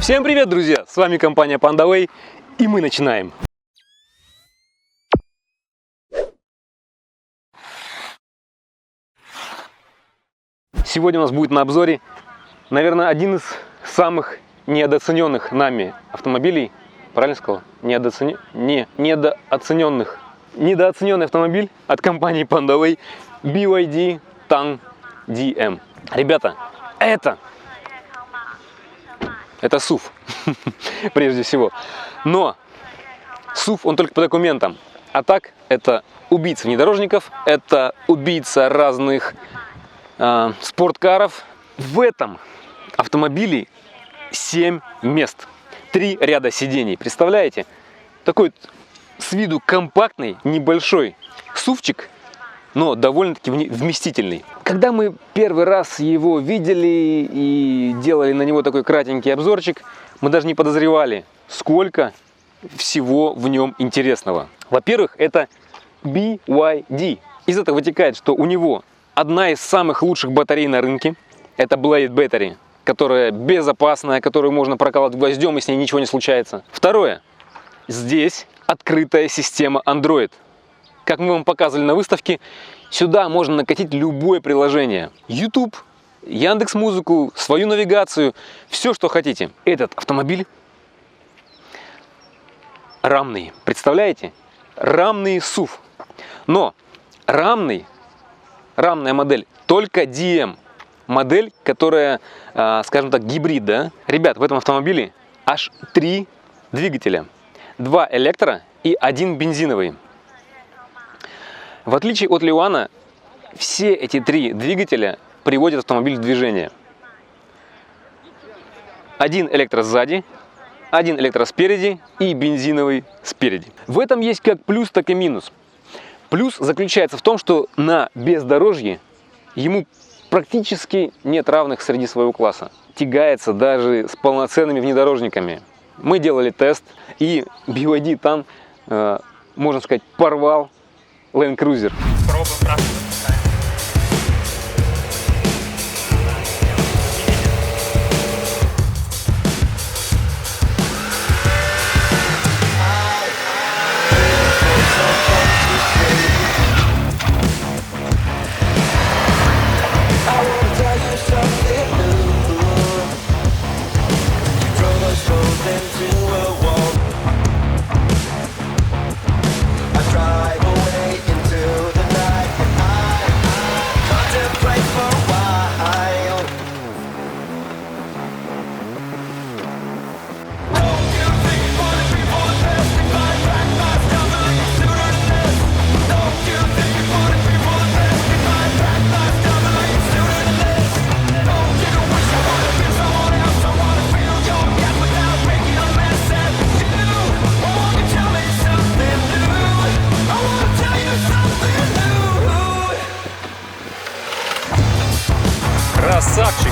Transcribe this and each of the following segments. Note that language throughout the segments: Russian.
Всем привет, друзья! С вами компания PandaWay, и мы начинаем. Сегодня у нас будет на обзоре, наверное, один из самых недооцененных нами автомобилей. Правильно сказал? Недооцененный автомобиль от компании PandaWay BYD Tang DM. Ребята, это SUV, прежде всего. Но SUV он только по документам. А так, это убийца внедорожников, это убийца разных спорткаров. В этом автомобиле 7 мест, 3 ряда сидений. Представляете? Такой с виду компактный, небольшой SUV-чик, но довольно-таки вместительный. Когда мы первый раз его видели и делали на него такой кратенький обзорчик, мы даже не подозревали, сколько всего в нем интересного. Во-первых, это BYD. Из этого вытекает, что у него одна из самых лучших батарей на рынке. Это Blade Battery, которая безопасная, которую можно прокалывать гвоздем, и с ней ничего не случается. Второе. Здесь открытая система Android. Как мы вам показывали на выставке, сюда можно накатить любое приложение. YouTube, Яндекс.Музыку, свою навигацию, все, что хотите. Этот автомобиль рамный. Представляете? Рамный SUV. Но рамная модель только DM. Модель, которая, скажем так, гибрид, да? Ребят, в этом автомобиле аж 3 двигателя. 2 электро и 1 бензиновый. В отличие от Лиуана, все эти 3 двигателя приводят автомобиль в движение. 1 электро сзади, 1 электро спереди и бензиновый спереди. В этом есть как плюс, так и минус. Плюс заключается в том, что на бездорожье ему практически нет равных среди своего класса. Тягается даже с полноценными внедорожниками. Мы делали тест, и BYD Tang, можно сказать, порвал Land Cruiser. Красавчик!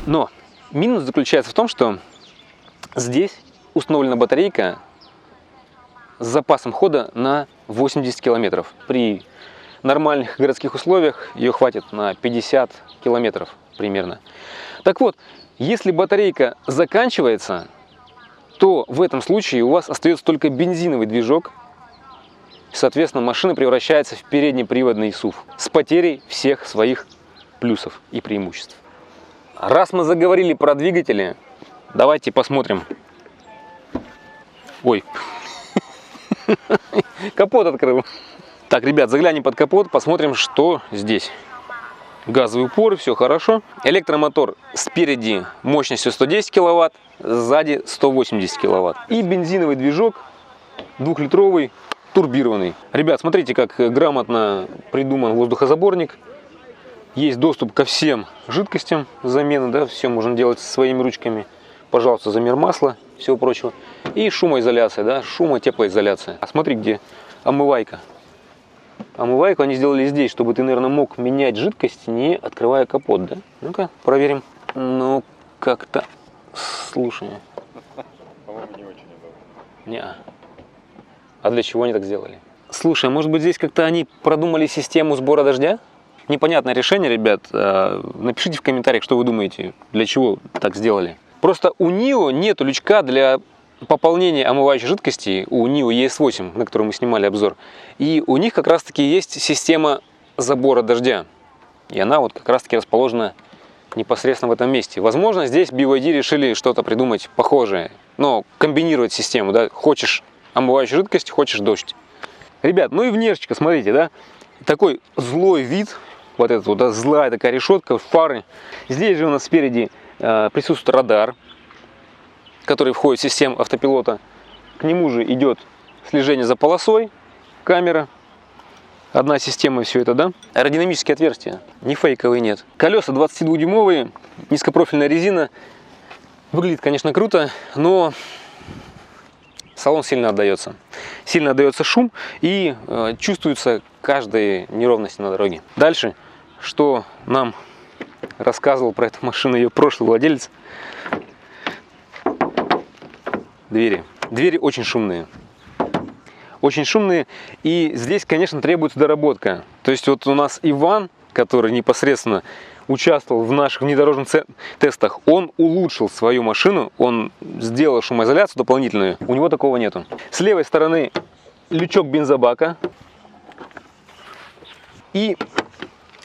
Но Минус заключается в том, что здесь установлена батарейка с запасом хода на 80 километров. При нормальных городских условиях ее хватит на 50 километров примерно. Так вот, если батарейка заканчивается, то в этом случае у вас остается только бензиновый движок. Соответственно, машина превращается в переднеприводный SUV с потерей всех своих плюсов и преимуществ. Раз мы заговорили про двигатели, давайте посмотрим. Ой, капот открыл. Так, ребят, заглянем под капот, посмотрим, что здесь. Газовый упор, все хорошо. Электромотор спереди мощностью 110 киловатт, сзади 180 киловатт. И бензиновый движок 2-литровый, турбированный. Ребят, смотрите, как грамотно придуман воздухозаборник. Есть доступ ко всем жидкостям замены, да, все можно делать своими ручками. Пожалуйста, замер масла, всего прочего. И шумоизоляция, да, шумо-теплоизоляция. А смотри, где омывайка. Омывайку они сделали здесь, чтобы ты, наверное, мог менять жидкость, не открывая капот, да? Ну-ка, проверим. Ну, как-то... Слушай. По-моему, не очень удобно. Не. А для чего они так сделали? Слушай, может быть, здесь как-то они продумали систему сбора дождя? Непонятное решение, ребят. Напишите в комментариях, что вы думаете, для чего так сделали. Просто у NIO нету лючка для пополнения омывающей жидкости, у NIO ES8, на котором мы снимали обзор. И у них как раз-таки есть система забора дождя. И она вот как раз-таки расположена непосредственно в этом месте. Возможно, здесь BYD решили что-то придумать похожее. Но комбинировать систему, да, хочешь омывающую жидкость, хочешь дождь. Ребят, ну и внешечка, смотрите, да, такой злой вид. Вот эта вот, да, злая такая решетка, фары. Здесь же у нас спереди присутствует радар, который входит в систему автопилота. К нему же идет слежение за полосой, камера. Одна система, все это, да? Аэродинамические отверстия, не фейковые, нет. Колеса 22-дюймовые, низкопрофильная резина. Выглядит, конечно, круто, но салон сильно отдается. Сильно отдается шум и чувствуется каждая неровность на дороге. Дальше, что нам рассказывал про эту машину ее прошлый владелец. Двери. Двери очень шумные. Очень шумные. И здесь, конечно, требуется доработка. То есть вот у нас Иван, который непосредственно участвовал в наших внедорожных тестах, он улучшил свою машину, он сделал шумоизоляцию дополнительную. У него такого нету. С левой стороны лючок бензобака. И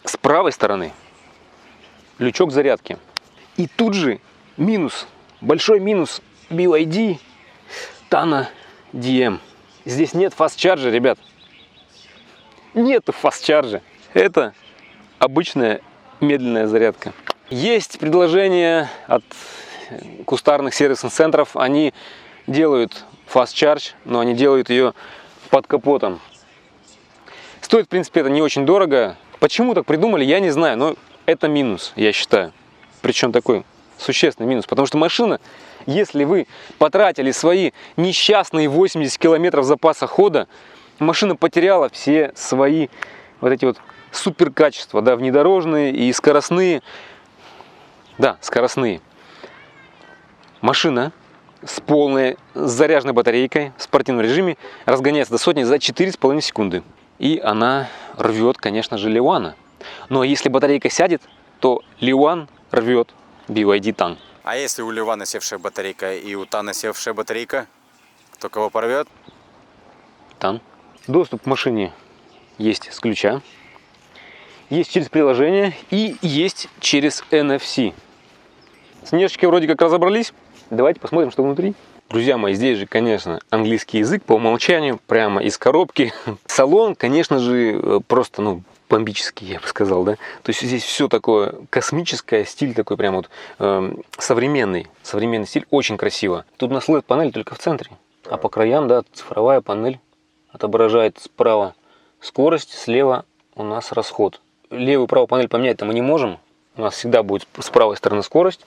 с правой стороны лючок зарядки. И тут же минус, большой минус BYD Tana DM. Здесь нет фаст-чарджа, ребят. Нету фаст-чарджа. Это обычная медленная зарядка. Есть предложения от кустарных сервисных центров. Они делают фаст-чардж, но они делают ее под капотом. Стоит, в принципе, это не очень дорого. Почему так придумали, я не знаю, но это минус, я считаю. Причем такой существенный минус. Потому что машина, если вы потратили свои несчастные 80 километров запаса хода, машина потеряла все свои вот эти вот супер качества, да, внедорожные и скоростные. Да, скоростные. Машина с полной заряженной батарейкой в спортивном режиме разгоняется до сотни за 4,5 секунды. И она рвет, конечно же, Леуана. Но если батарейка сядет, то Леуан рвет BYD Tang. А если у Ливана севшая батарейка и у Тана севшая батарейка, кто кого порвет? Tang. Доступ к машине есть с ключа, есть через приложение и есть через NFC. С внешечкой вроде как разобрались. Давайте посмотрим, что внутри. Друзья мои, здесь же, конечно, английский язык по умолчанию, прямо из коробки. Салон, конечно же, просто, ну, бомбический, я бы сказал, да. То есть здесь все такое космическое, стиль такой прям вот современный стиль, очень красиво. Тут у нас LED-панель только в центре, а по краям, да, цифровая панель отображает справа скорость, слева у нас расход. Левую и правую панель поменять-то мы не можем, у нас всегда будет с правой стороны скорость,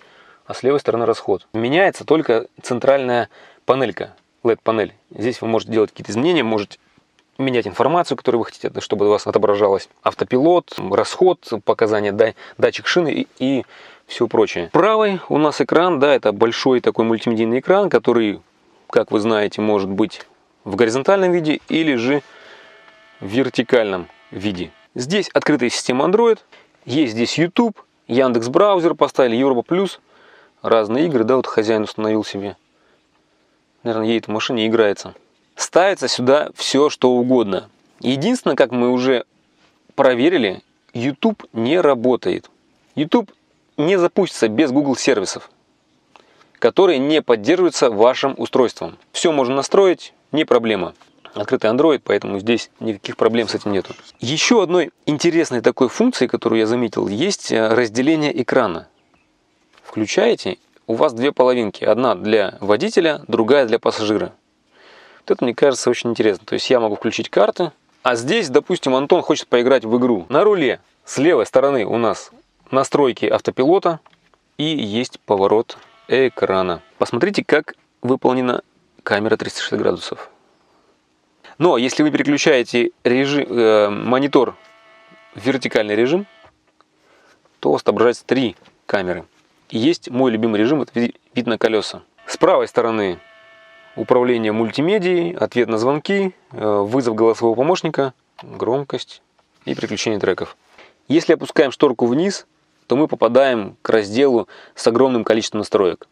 а с левой стороны расход. Меняется только центральная панелька, LED-панель. Здесь вы можете делать какие-то изменения, можете менять информацию, которую вы хотите, чтобы у вас отображалось. Автопилот, расход, показания, датчик шины и все прочее. Правый у нас экран, да, это большой такой мультимедийный экран, который, как вы знаете, может быть в горизонтальном виде или же в вертикальном виде. Здесь открытая система Android, есть здесь YouTube, Яндекс браузер поставили, Европа плюс, разные игры, да, вот хозяин установил себе. Наверное, едет в машине и играется. Ставится сюда все, что угодно. Единственное, как мы уже проверили, YouTube не работает. YouTube не запустится без Google сервисов, которые не поддерживаются вашим устройством. Все можно настроить, не проблема. Открытый Android, поэтому здесь никаких проблем с этим нету. Еще одной интересной такой функцией, которую я заметил, есть разделение экрана. Включаете, у вас две половинки. Одна для водителя, другая для пассажира. Вот это, мне кажется, очень интересно. То есть я могу включить карты, а здесь, допустим, Антон хочет поиграть в игру. На руле с левой стороны у нас настройки автопилота и есть поворот экрана. Посмотрите, как выполнена камера 360 градусов. Но если вы переключаете монитор в вертикальный режим, то отображается 3 камеры. И есть мой любимый режим, это вид на колеса. С правой стороны управление мультимедией, ответ на звонки, вызов голосового помощника, громкость и переключение треков. Если опускаем шторку вниз, то мы попадаем к разделу с огромным количеством настроек.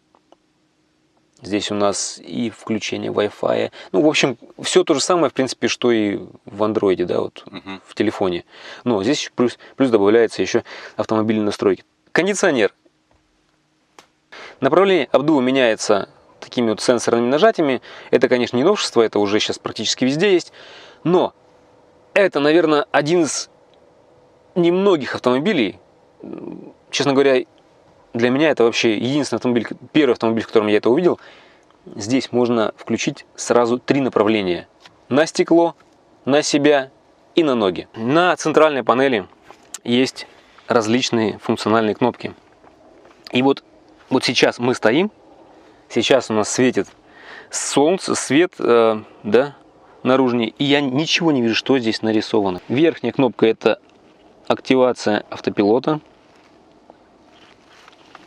Здесь у нас и включение Wi-Fi. Ну, в общем, все то же самое, в принципе, что и в Android, да, вот в телефоне. Но здесь плюс добавляется еще автомобильные настройки. Кондиционер. Направление обдува меняется такими вот сенсорными нажатиями. Это, конечно, не новшество, это уже сейчас практически везде есть. Но это, наверное, один из немногих автомобилей. Честно говоря, для меня это вообще единственный автомобиль, первый автомобиль, в котором я это увидел. Здесь можно включить сразу 3 направления. На стекло, на себя и на ноги. На центральной панели есть различные функциональные кнопки. И вот сейчас мы стоим. Сейчас у нас светит солнце, свет, да, наружный. И я ничего не вижу, что здесь нарисовано. Верхняя кнопка – это активация автопилота.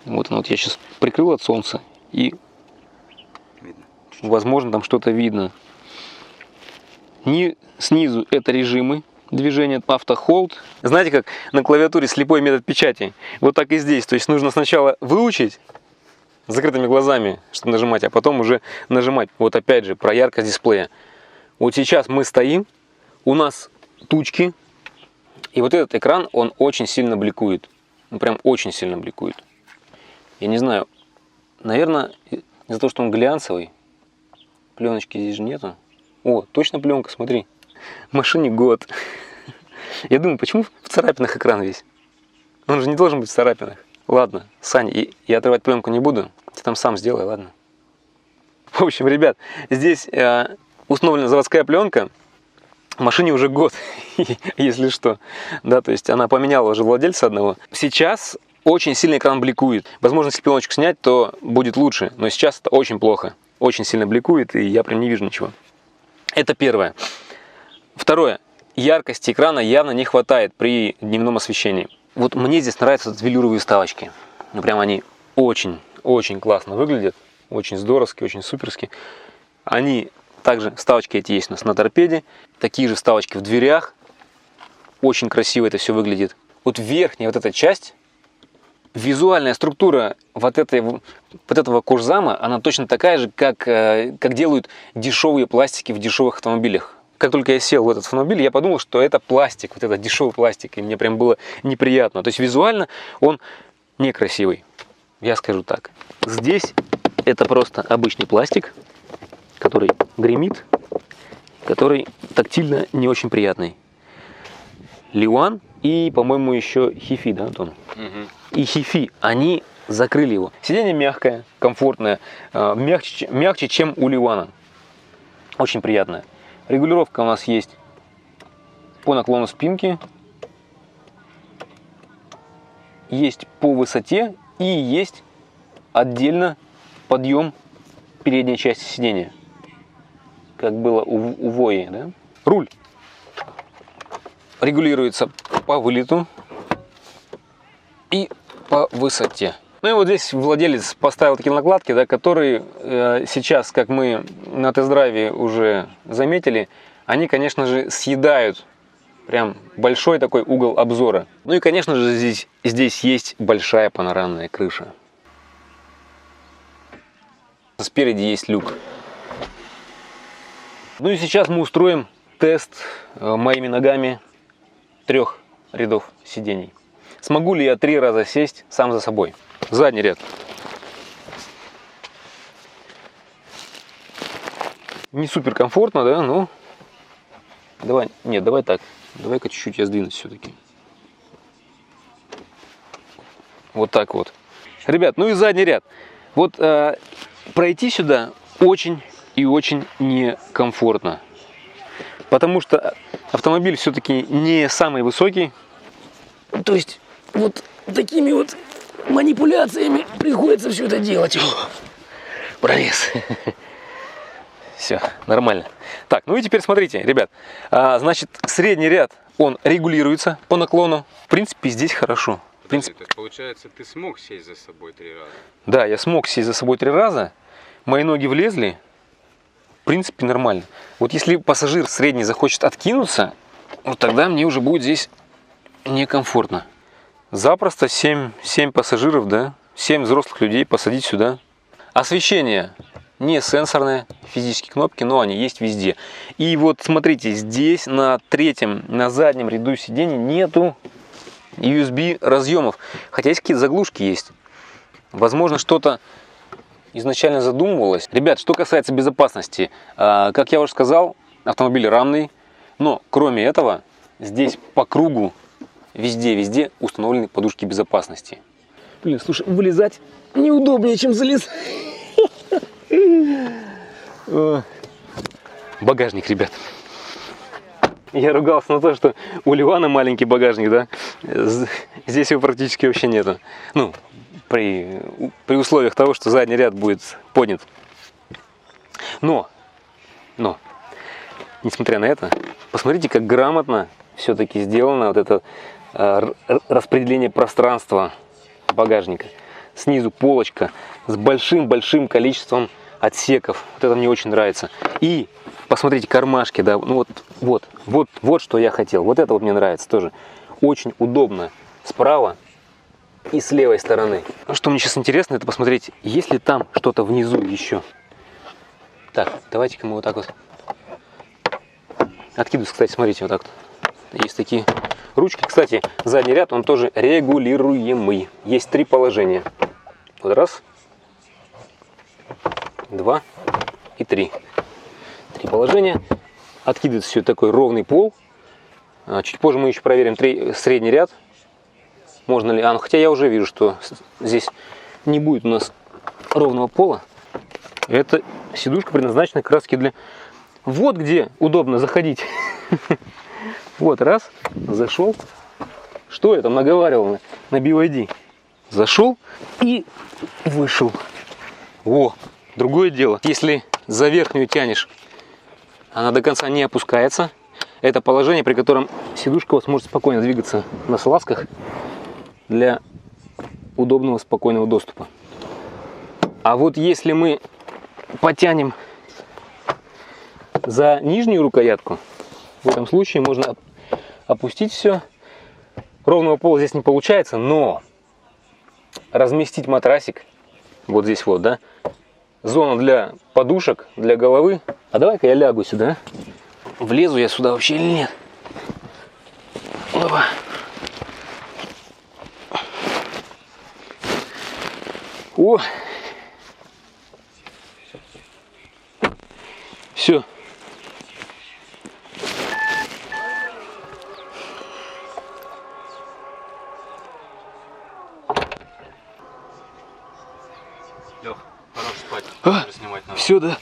Вот она, вот я сейчас прикрыл от солнца и видно. Возможно, там что-то видно. Снизу это режимы движения, автохолд. Знаете, как на клавиатуре слепой метод печати? Вот так и здесь. То есть нужно сначала выучить с закрытыми глазами, чтобы нажимать, а потом уже нажимать. Вот опять же про яркость дисплея. Вот сейчас мы стоим, у нас тучки, и вот этот экран, он очень сильно бликует. Ну, прям очень сильно бликует. Я не знаю, наверное, из-за того, что он глянцевый, пленочки здесь же нету. О, точно пленка, смотри. Машине год. Я думаю, почему в царапинах экран весь? Он же не должен быть в царапинах. Ладно, Сань, я отрывать пленку не буду. Ты там сам сделай, ладно? В общем, ребят, здесь установлена заводская пленка. Машине уже год, если что. Да, то есть она поменяла уже владельца одного. Сейчас очень сильно экран бликует. Возможно, если пленочку снять, то будет лучше. Но сейчас это очень плохо. Очень сильно бликует, и я прям не вижу ничего. Это первое. Второе. Яркости экрана явно не хватает при дневном освещении. Вот мне здесь нравятся велюровые вставочки. Ну, прям они очень классно выглядят. Очень здоровски, очень суперски. Они также, вставочки эти есть у нас на торпеде. Такие же вставочки в дверях. Очень красиво это все выглядит. Вот верхняя вот эта часть, визуальная структура вот этого кожзама, она точно такая же, как делают дешевые пластики в дешевых автомобилях. Как только я сел в этот автомобиль, я подумал, что это пластик, вот этот дешевый пластик, и мне прям было неприятно. То есть визуально он некрасивый, я скажу так. Здесь это просто обычный пластик, который гремит, который тактильно не очень приятный. Лиуан и, по-моему, еще Хифи, да, Антон? И Хифи, они закрыли его. Сиденье мягкое, комфортное, мягче, чем у Лиуана. Очень приятное. Регулировка у нас есть по наклону спинки, есть по высоте и есть отдельно подъем передней части сидения, как было у Вои, да? Руль регулируется по вылету и по высоте. Ну и вот здесь владелец поставил такие накладки, да, которые сейчас, как мы на тест-драйве уже заметили, они, конечно же, съедают прям большой такой угол обзора. Ну и, конечно же, здесь есть большая панорамная крыша. Спереди есть люк. Ну и сейчас мы устроим тест моими ногами 3 рядов сидений. Смогу ли я 3 раза сесть сам за собой? Задний ряд. Не супер комфортно, да? Ну, давай, нет, давай так. Давай-ка чуть-чуть я сдвинусь все-таки. Вот так вот. Ребят, ну и задний ряд. Вот пройти сюда очень и очень некомфортно. Потому что автомобиль все-таки не самый высокий. То есть вот такими вот манипуляциями приходится все это делать. Пролез. Все, нормально. Так, ну и теперь смотрите, ребят. Значит, средний ряд, он регулируется по наклону. В принципе, здесь хорошо. В принципе, То есть, получается, ты смог сесть за собой 3 раза? Да, я смог сесть за собой 3 раза. Мои ноги влезли. В принципе, нормально. Вот если пассажир средний захочет откинуться, вот тогда мне уже будет здесь некомфортно. Запросто 7 пассажиров, да, 7 взрослых людей посадить сюда. Освещение не сенсорное, физические кнопки, но они есть везде. И вот смотрите, здесь на заднем ряду сидений нету USB разъемов. Хотя есть какие-то заглушки есть. Возможно, что-то изначально задумывалось. Ребят, что касается безопасности, как я уже сказал, автомобиль рамный. Но кроме этого, здесь по кругу везде установлены подушки безопасности. Блин, слушай, вылезать неудобнее, чем залезать. Багажник, ребят. Я ругался на то, что у Ливана маленький багажник, да? Здесь его практически вообще нету. Ну, при условиях того, что задний ряд будет поднят. Но, несмотря на это, посмотрите, как грамотно все-таки сделано вот это распределение пространства багажника. Снизу полочка с большим количеством отсеков. Вот это мне очень нравится. И посмотрите, кармашки, да, ну вот что я хотел. Вот это вот мне нравится тоже. Очень удобно справа и с левой стороны. Что мне сейчас интересно, это посмотреть, есть ли там что-то внизу еще. Так, давайте-ка мы вот так вот. Откидывается, кстати, смотрите, вот так вот. Есть такие ручки. Кстати, задний ряд, он тоже регулируемый. Есть 3 положения. Вот раз, 2 и 3. 3 положения. Откидывается все такой ровный пол. Чуть позже мы еще проверим средний ряд. Можно ли... ну хотя я уже вижу, что здесь не будет у нас ровного пола. Эта сидушка предназначена как раз для... Вот где удобно заходить. Вот, раз, зашел. Что я там наговаривал на BYD? Зашел и вышел. О, другое дело. Если за верхнюю тянешь, она до конца не опускается. Это положение, при котором сидушка у вас может спокойно двигаться на салазках для удобного спокойного доступа. А вот если мы потянем за нижнюю рукоятку, в этом случае можно опустить все. Ровного пола здесь не получается, но разместить матрасик вот здесь вот, да, зона для подушек, для головы. А давай-ка я лягу сюда. Влезу я сюда вообще или нет? Опа. О! Все. Лех, хорош спать. Снимать надо. Все, да.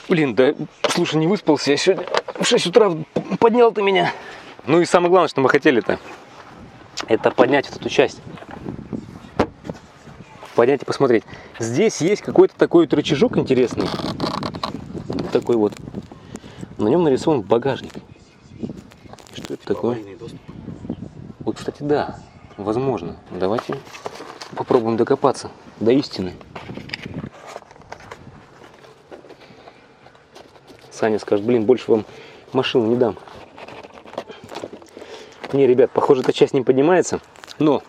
Блин, да, слушай, не выспался. Я сегодня в 6 утра поднял ты меня. Ну и самое главное, что мы хотели-то, это поднять вот эту часть. Поднять и посмотреть. Здесь есть какой-то такой вот рычажок интересный. Такой вот. На нем нарисован багажник. Что это такое? Вот, кстати, да. Возможно. Давайте попробуем докопаться до истины. Саня скажет, блин, больше вам машину не дам. Не, ребят, похоже, эта часть не поднимается, но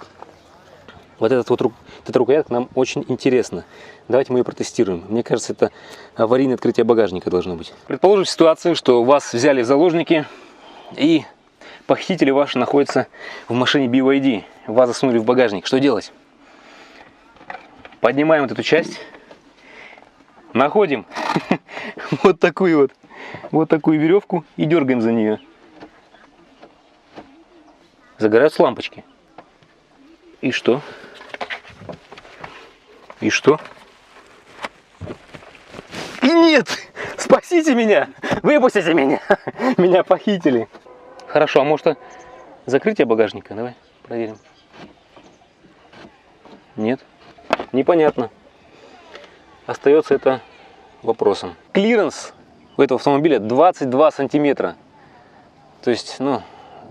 вот эта рукоятка нам очень интересна. Давайте мы ее протестируем. Мне кажется, это аварийное открытие багажника должно быть. Предположим ситуацию, что вас взяли в заложники и похитители ваши находятся в машине BYD. Вас засунули в багажник. Что делать? Поднимаем вот эту часть. Находим вот такую веревку и дергаем за нее. Загораются лампочки. И что? И что? И нет! Спасите меня! Выпустите меня! Меня похитили. Хорошо, а может закрытие багажника? Давай проверим. Нет? Непонятно. Остается это вопросом. Клиренс у этого автомобиля 22 сантиметра. То есть, ну,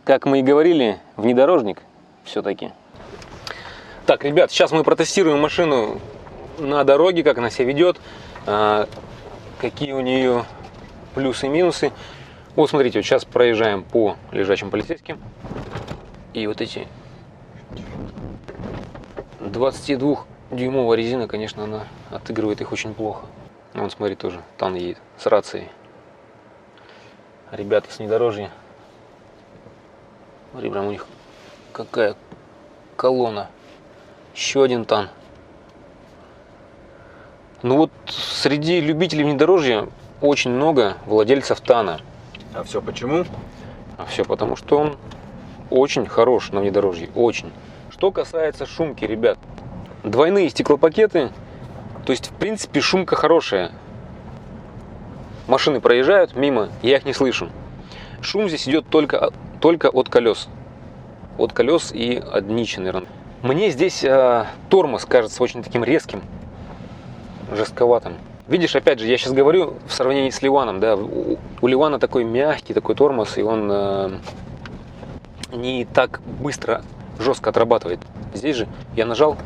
как мы и говорили, внедорожник все-таки. Так, ребят, сейчас мы протестируем машину на дороге, как она себя ведет, какие у нее плюсы и минусы. Вот смотрите, вот сейчас проезжаем по лежачим полицейским. И вот эти 22-дюймовая резина, конечно, она отыгрывает их очень плохо. Вон, смотри, тоже там едет с рацией. Ребята с внедорожья. Смотри, прям у них какая колонна. Еще один тан. Ну вот среди любителей внедорожья очень много владельцев тана. А все почему? А все потому, что он очень хорош на внедорожье. Очень. Что касается шумки, ребят. Двойные стеклопакеты. То есть, в принципе, шумка хорошая. Машины проезжают мимо, я их не слышу. Шум здесь идет только от колес. От колес и от днища, наверное. Мне здесь тормоз кажется очень таким резким, жестковатым. Видишь, опять же, я сейчас говорю в сравнении с Ливаном. Да, у Ливана такой мягкий такой тормоз, и он не так быстро, жестко отрабатывает. Здесь же я нажал,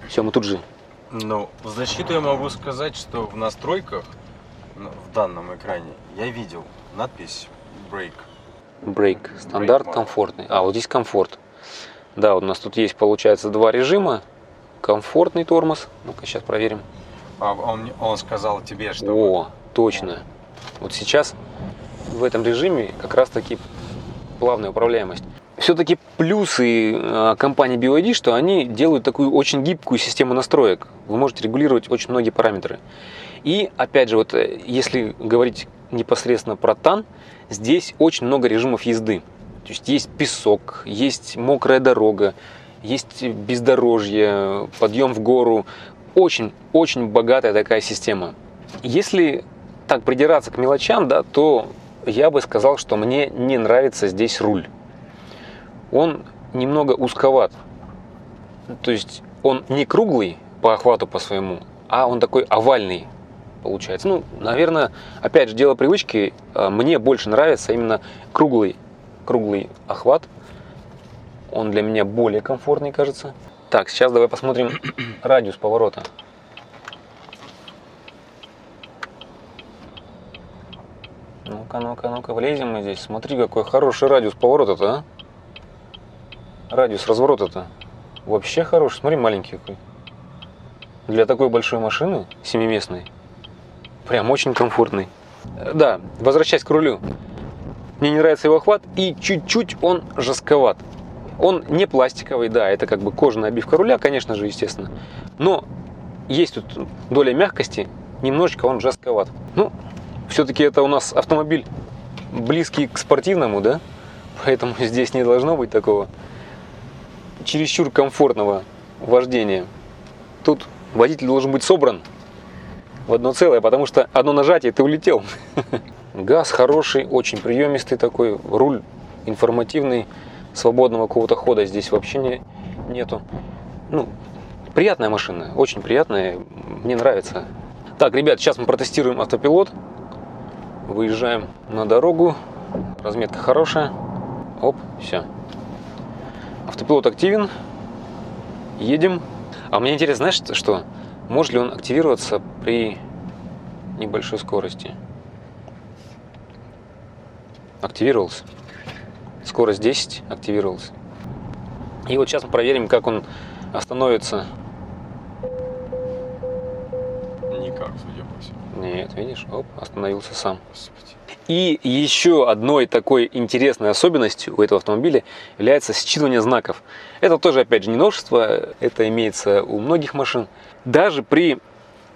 все, мы тут же. Ну, в защиту я могу сказать, что в настройках, в данном экране, я видел надпись Brake. Brake, стандарт, комфортный. А, вот здесь комфорт. Да, вот у нас тут есть, получается, два режима. Комфортный тормоз. Ну-ка, сейчас проверим. А он сказал тебе, что... О, точно. Вот сейчас в этом режиме как раз-таки плавная управляемость. Все-таки плюсы компании BYD, что они делают такую очень гибкую систему настроек. Вы можете регулировать очень многие параметры. И, опять же, вот если говорить непосредственно про тан, здесь очень много режимов езды. То есть есть песок, есть мокрая дорога, есть бездорожье, подъем в гору. Очень богатая такая система. Если так придираться к мелочам, да, то я бы сказал, что мне не нравится здесь руль. Он немного узковат. То есть он не круглый по охвату по своему, а он такой овальный получается. Ну, наверное, опять же, дело привычки. Мне больше нравится именно круглый охват. Он для меня более комфортный, кажется. Так, сейчас давай посмотрим радиус поворота. Ну-ка, влезем мы здесь. Смотри, какой хороший радиус поворота-то, а? Радиус разворота-то вообще хороший. Смотри, маленький какой. Для такой большой машины, семиместной, прям очень комфортный. Да, возвращаясь к рулю. Мне не нравится его охват и чуть-чуть он жестковат. Он не пластиковый, да, это как бы кожаная обивка руля, конечно же, естественно. Но есть тут доля мягкости, немножечко он жестковат. Ну, все-таки это у нас автомобиль близкий к спортивному, да? Поэтому здесь не должно быть такого чересчур комфортного вождения. Тут водитель должен быть собран в одно целое, потому что одно нажатие, ты улетел. Газ хороший, очень приемистый такой, руль информативный, свободного какого-то хода здесь вообще нету. Ну, приятная машина, очень приятная, мне нравится. Так, ребят, сейчас мы протестируем автопилот. Выезжаем на дорогу, разметка хорошая. Оп, все. Автопилот активен, Едем. А мне интересно, знаешь что? Может ли он активироваться при небольшой скорости? Активировался. Скорость 10, активировался. И вот сейчас мы проверим, как он остановится. Никак, судя по всему. Нет, видишь, оп, остановился сам. Господи. И еще одной такой интересной особенностью у этого автомобиля является считывание знаков. Это тоже, опять же, не новшество, это имеется у многих машин. Даже при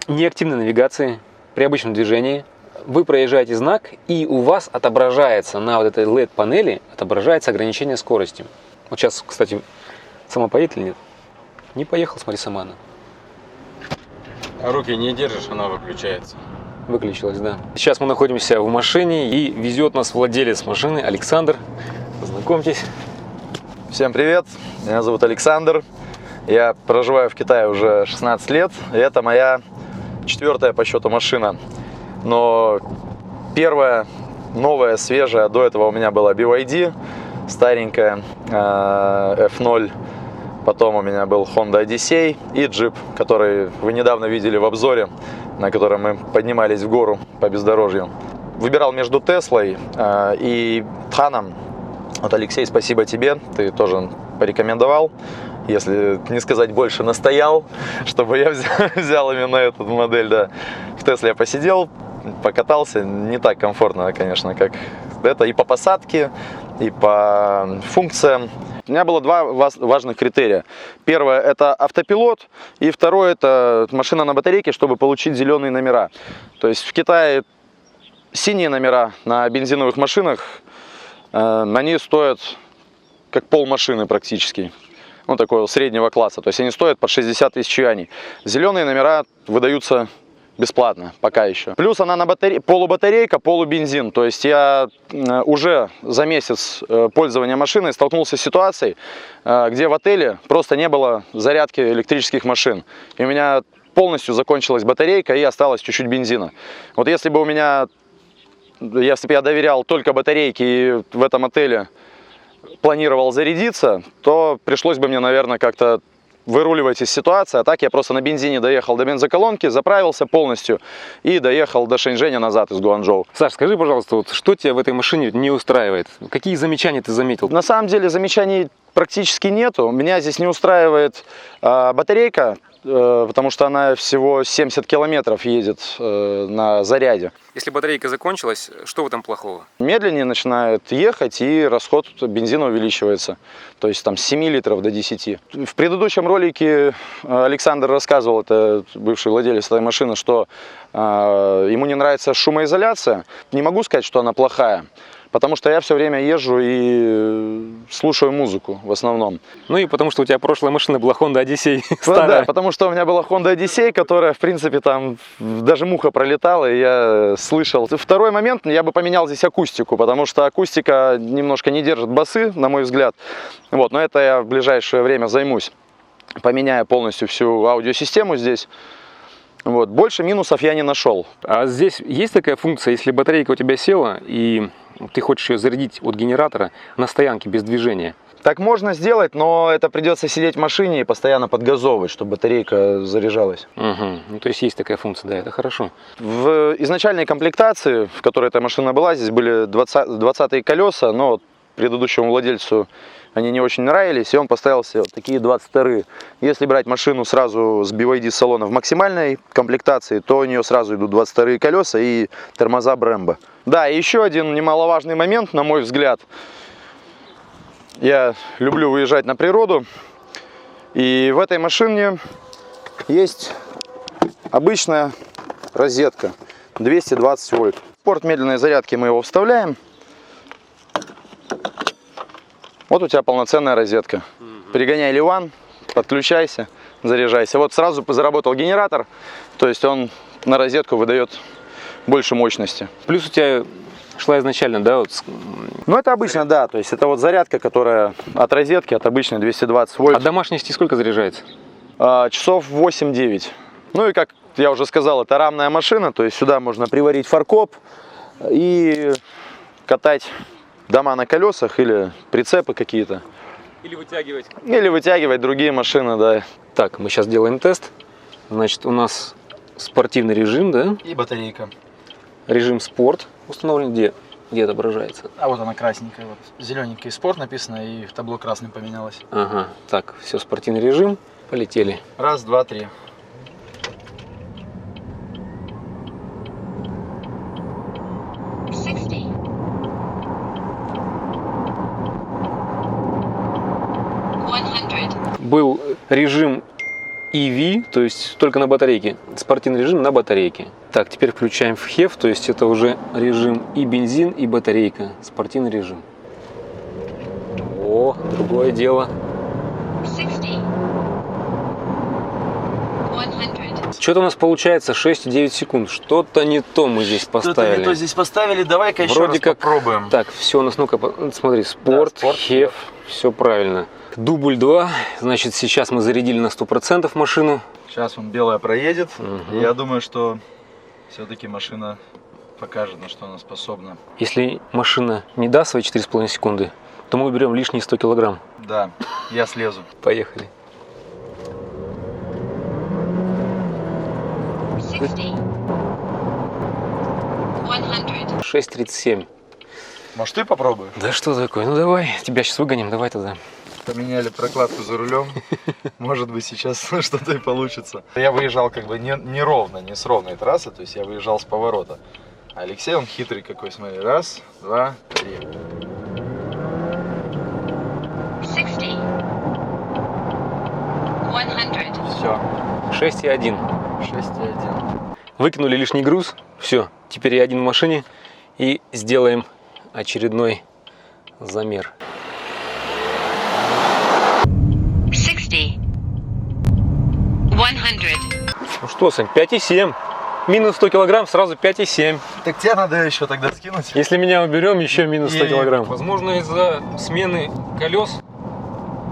неактивной навигации, при обычном движении, вы проезжаете знак, и у вас отображается на вот этой LED-панели отображается ограничение скорости. Вот сейчас, кстати, сама поедет или нет? Не поехал, смотри, сама она. А руки не держишь, она выключается. Выключилась, да. Сейчас мы находимся в машине, и везет нас владелец машины Александр. Познакомьтесь. Всем привет, меня зовут Александр. Я проживаю в Китае уже 16 лет, и это моя 4-я по счету машина. Но первая, новая, свежая, до этого у меня была BYD, старенькая, F0. Потом у меня был Honda Odyssey и джип, который вы недавно видели в обзоре, на котором мы поднимались в гору по бездорожью. Выбирал между Теслой и Тханом. Вот, Алексей, спасибо тебе, ты тоже порекомендовал, если не сказать больше, настоял, чтобы я взял именно эту модель. Да. В Тесле я посидел, покатался, не так комфортно, конечно, как это, и по посадке, и по функциям. У меня было два важных критерия. Первое – это автопилот, и второе – это машина на батарейке, чтобы получить зеленые номера. То есть в Китае синие номера на бензиновых машинах, они стоят как полмашины практически. Ну, такого среднего класса. То есть они стоят под 60 тысяч юаней. Зеленые номера выдаются бесплатно, пока еще. Плюс она на полубатарейка, полубензин. То есть я уже за месяц пользования машиной столкнулся с ситуацией, где в отеле просто не было зарядки электрических машин. И у меня полностью закончилась батарейка и осталось чуть-чуть бензина. Вот если бы я доверял только батарейке и в этом отеле планировал зарядиться, то пришлось бы мне, наверное, как-то выруливать из ситуации. А так я просто на бензине доехал до бензоколонки, заправился полностью и доехал до Шэньчжэня назад из Гуанчжоу. Саш, скажи, пожалуйста, вот что тебя в этой машине не устраивает? Какие замечания ты заметил? На самом деле замечаний практически нету. Меня здесь не устраивает батарейка, потому что она всего 70 километров едет на заряде. Если батарейка закончилась, что в этом плохого? Медленнее начинает ехать, и расход бензина увеличивается. То есть там с 7 литров до 10. В предыдущем ролике Александр рассказывал, это бывший владелец этой машины, что ему не нравится шумоизоляция. Не могу сказать, что она плохая, потому что я все время езжу и слушаю музыку в основном. Ну и потому что у тебя прошлая машина была Honda Odyssey старая. Да, потому что у меня была Honda Odyssey, которая, в принципе, там даже муха пролетала, и я слышал. Второй момент, я бы поменял здесь акустику, потому что акустика немножко не держит басы, на мой взгляд. Вот, но это я в ближайшее время займусь, поменяя полностью всю аудиосистему здесь. Вот, больше минусов я не нашел. А здесь есть такая функция, если батарейка у тебя села, и ты хочешь ее зарядить от генератора на стоянке без движения? Так можно сделать, но это придется сидеть в машине и постоянно подгазовывать, чтобы батарейка заряжалась. Угу. Ну, то есть есть такая функция, да, это хорошо. В изначальной комплектации, в которой эта машина была, здесь были 20-е колеса, но предыдущему владельцу они не очень нравились, и он поставил себе вот такие 22-е. Если брать машину сразу с BYD салона в максимальной комплектации, то у нее сразу идут 22-е колеса и тормоза Brembo. Да, и еще один немаловажный момент, на мой взгляд. Я люблю выезжать на природу, и в этой машине есть обычная розетка 220 вольт. Порт медленной зарядки мы его вставляем. Вот у тебя полноценная розетка. Пригоняй Ливан, подключайся, заряжайся. Вот сразу заработал генератор, то есть он на розетку выдает больше мощности. Плюс у тебя шла изначально, да? Вот... Ну это обычно, да, то есть это вот зарядка, которая от розетки, от обычной 220 вольт. А до мощности сколько заряжается? Часов 8-9. Ну и как я уже сказал, это рамная машина, то есть сюда можно приварить фаркоп и катать дома на колесах или прицепы какие-то. Или вытягивать. Или вытягивать другие машины, да. Так, мы сейчас делаем тест. Значит, у нас спортивный режим, да? И батарейка. Режим спорт установлен. Где отображается? А вот она красненькая. Вот. Зелененький спорт написано, и в табло красным поменялось. Ага, так, все, спортивный режим. Полетели. Раз, два, три. Был режим EV, то есть только на батарейке. Спортивный режим на батарейке. Так, теперь включаем в HEV, то есть это уже режим и бензин, и батарейка. Спортивный режим. О, другое дело. Что-то у нас получается 6,9 секунд. Что-то не то мы здесь Что-то поставили. не то здесь поставили. Давай-ка еще Вроде раз как попробуем. Так, все, у нас, ну-ка, смотри, спорт, спорт, HEV, все правильно. Дубль 2, значит, сейчас мы зарядили на 100% машину. Сейчас он белая проедет. Мгм. Я думаю, что все-таки машина покажет, на что она способна. Если машина не даст свои 4,5 секунды, то мы уберем лишние 100 килограмм. Да, я слезу. Поехали. 6,37. Может, ты попробуешь? Да что такое? Ну давай, тебя сейчас выгоним, давай тогда. Поменяли прокладку за рулем. Может быть, сейчас что-то и получится. Я выезжал как бы не ровно, не с ровной трассы, то есть я выезжал с поворота. А Алексей, он хитрый какой, смотри. Раз, два, три. 60. 100. Все. 6,1. 6,1. Выкинули лишний груз. Все, теперь я один в машине. И сделаем очередной замер. 60. 100. Ну что, Сань, 5,7. Минус 100 килограмм, сразу 5,7. Так тебе надо еще тогда скинуть. Если меня уберем, еще минус 100 И- килограмм. Возможно, из-за смены колес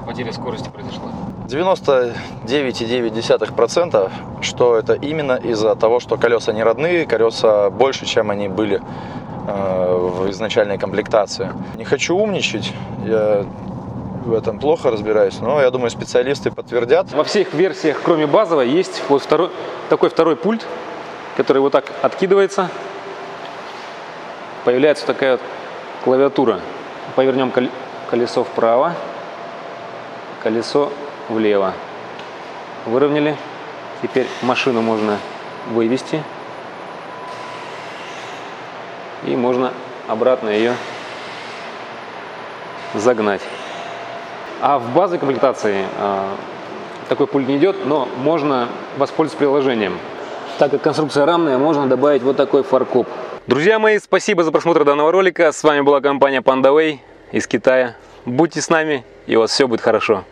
потеря скорости произошла. 99,9%, что это именно из-за того, что колеса не родные, колеса больше, чем они были в изначальной комплектации. Не хочу умничать, я в этом плохо разбираюсь, но я думаю, специалисты подтвердят. Во всех версиях, кроме базовой, есть вот такой второй пульт, который вот так откидывается. Появляется такая вот клавиатура. Повернем колесо вправо, колесо влево. Выровняли. Теперь машину можно вывести. И можно обратно ее загнать. А в базовой комплектации такой пульт не идет, но можно воспользоваться приложением. Так как конструкция рамная, можно добавить вот такой фаркоп. Друзья мои, спасибо за просмотр данного ролика. С вами была компания PandaWay из Китая. Будьте с нами, и у вас все будет хорошо.